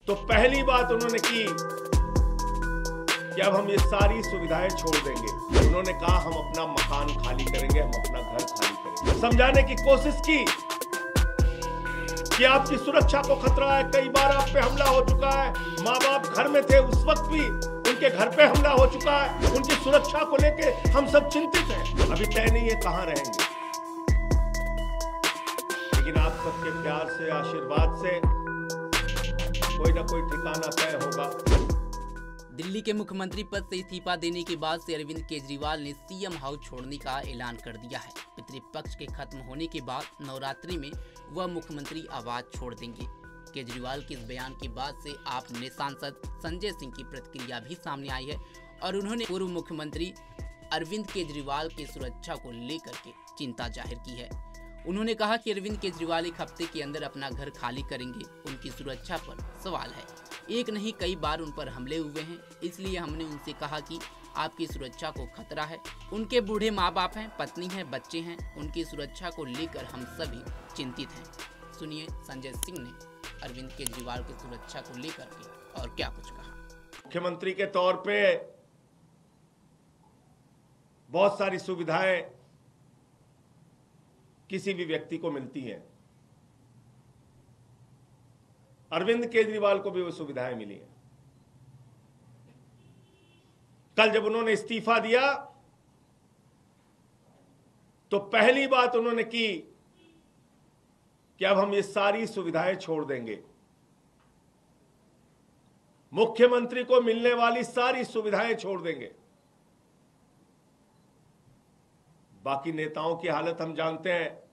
तो पहली बात उन्होंने की कि अब हम ये सारी सुविधाएं छोड़ देंगे। उन्होंने कहा हम अपना मकान खाली करेंगे, हम अपना घर खाली करेंगे। समझाने की कोशिश की कि आपकी सुरक्षा को खतरा है, कई बार आप पे हमला हो चुका है, माँ बाप घर में थे उस वक्त भी उनके घर पे हमला हो चुका है, उनकी सुरक्षा को लेके हम सब चिंतित हैं। अभी तय नहीं है कहां रहेंगे, लेकिन आप सबके प्यार से, आशीर्वाद से कोई ना कोई ठिकाना तय होगा। दिल्ली के मुख्यमंत्री पद से इस्तीफा देने के बाद से अरविंद केजरीवाल ने सीएम हाउस छोड़ने का ऐलान कर दिया है। पितृपक्ष के खत्म होने के बाद नवरात्रि में वह मुख्यमंत्री आवाज छोड़ देंगे। केजरीवाल के इस बयान के बाद से आप ने सांसद संजय सिंह की प्रतिक्रिया भी सामने आई है और उन्होंने पूर्व मुख्यमंत्री अरविंद केजरीवाल की सुरक्षा को लेकर के चिंता जाहिर की है। उन्होंने कहा कि अरविंद केजरीवाल एक हफ्ते के अंदर अपना घर खाली करेंगे, उनकी सुरक्षा पर सवाल है। एक नहीं कई बार उन पर हमले हुए हैं, इसलिए हमने उनसे कहा कि आपकी सुरक्षा को खतरा है। उनके बूढ़े माँ बाप हैं, पत्नी है, बच्चे हैं, उनकी सुरक्षा को लेकर हम सभी चिंतित हैं। सुनिए संजय सिंह ने अरविंद केजरीवाल की सुरक्षा को लेकर के और क्या कुछ कहा। मुख्यमंत्री के तौर पे बहुत सारी सुविधाएं किसी भी व्यक्ति को मिलती हैं। अरविंद केजरीवाल को भी वो सुविधाएं मिली हैं। कल जब उन्होंने इस्तीफा दिया तो पहली बात उन्होंने की कि अब हम ये सारी सुविधाएं छोड़ देंगे। मुख्यमंत्री को मिलने वाली सारी सुविधाएं छोड़ देंगे। बाकी नेताओं की हालत हम जानते हैं।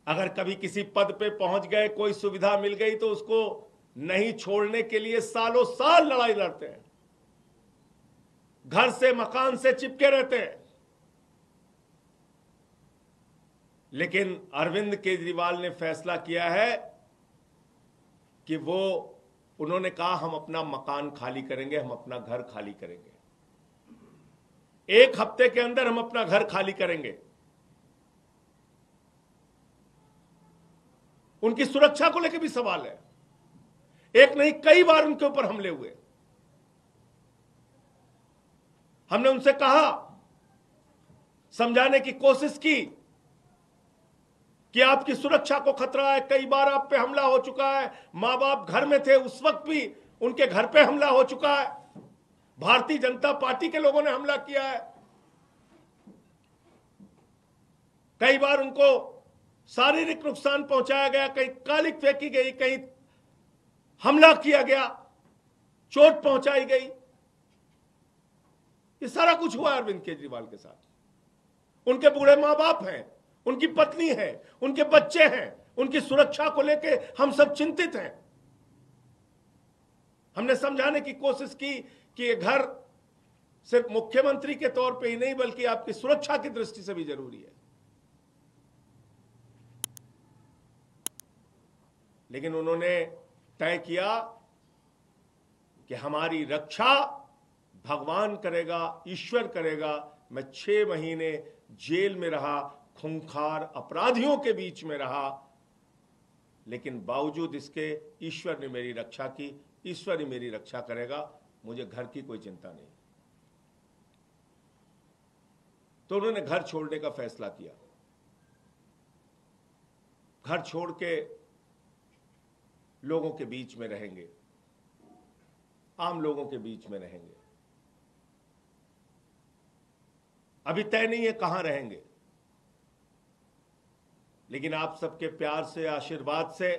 अगर कभी किसी पद पे पहुंच गए, कोई सुविधा मिल गई तो उसको नहीं छोड़ने के लिए सालों साल लड़ाई लड़ते हैं, घर से मकान से चिपके रहते हैं। लेकिन अरविंद केजरीवाल ने फैसला किया है कि उन्होंने कहा हम अपना मकान खाली करेंगे, हम अपना घर खाली करेंगे। एक हफ्ते के अंदर हम अपना घर खाली करेंगे। उनकी सुरक्षा को लेकर भी सवाल है। एक नहीं कई बार उनके ऊपर हमले हुए। हमने उनसे कहा, समझाने की कोशिश की कि आपकी सुरक्षा को खतरा है, कई बार आप पे हमला हो चुका है, मां बाप घर में थे उस वक्त भी उनके घर पे हमला हो चुका है, भारतीय जनता पार्टी के लोगों ने हमला किया है, कई बार उनको शारीरिक नुकसान पहुंचाया गया, कहीं कालिक फेंकी गई, कहीं हमला किया गया, चोट पहुंचाई गई। ये सारा कुछ हुआ अरविंद केजरीवाल के साथ। उनके बूढ़े मां बाप हैं, उनकी पत्नी है, उनके बच्चे हैं, उनकी सुरक्षा को लेके हम सब चिंतित हैं। हमने समझाने की कोशिश की कि ये घर सिर्फ मुख्यमंत्री के तौर पे ही नहीं बल्कि आपकी सुरक्षा की दृष्टि से भी जरूरी है। लेकिन उन्होंने तय किया कि हमारी रक्षा भगवान करेगा, ईश्वर करेगा। मैं 6 महीने जेल में रहा, खूंखार अपराधियों के बीच में रहा, लेकिन बावजूद इसके ईश्वर ने मेरी रक्षा की, ईश्वर ही मेरी रक्षा करेगा, मुझे घर की कोई चिंता नहीं। तो उन्होंने घर छोड़ने का फैसला किया। घर छोड़ के लोगों के बीच में रहेंगे, आम लोगों के बीच में रहेंगे। अभी तय नहीं है कहां रहेंगे, लेकिन आप सबके प्यार से, आशीर्वाद से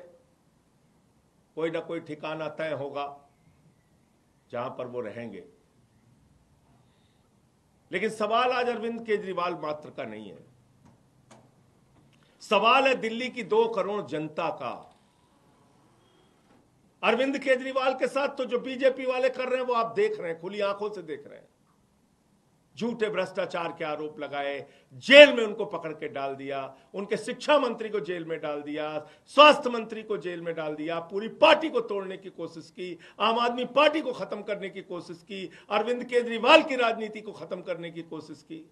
कोई ना कोई ठिकाना तय होगा जहां पर वो रहेंगे। लेकिन सवाल आज अरविंद केजरीवाल मात्र का नहीं है, सवाल है दिल्ली की 2 करोड़ जनता का। अरविंद केजरीवाल के साथ तो जो बीजेपी वाले कर रहे हैं वो आप देख रहे हैं, खुली आंखों से देख रहे हैं। झूठे भ्रष्टाचार के आरोप लगाए, जेल में उनको पकड़ के डाल दिया, उनके शिक्षा मंत्री को जेल में डाल दिया, स्वास्थ्य मंत्री को जेल में डाल दिया, पूरी पार्टी को तोड़ने की कोशिश की, आम आदमी पार्टी को खत्म करने की कोशिश की, अरविंद केजरीवाल की राजनीति को खत्म करने की कोशिश की।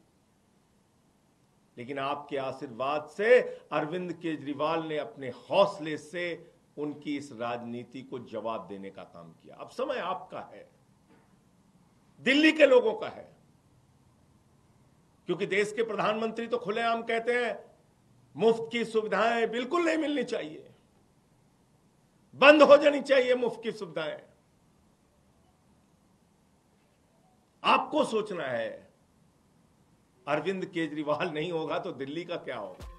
लेकिन आपके आशीर्वाद से अरविंद केजरीवाल ने अपने हौसले से उनकी इस राजनीति को जवाब देने का काम किया। अब समय आपका है, दिल्ली के लोगों का है, क्योंकि देश के प्रधानमंत्री तो खुलेआम कहते हैं मुफ्त की सुविधाएं बिल्कुल नहीं मिलनी चाहिए, बंद हो जानी चाहिए मुफ्त की सुविधाएं। आपको सोचना है, अरविंद केजरीवाल नहीं होगा तो दिल्ली का क्या होगा।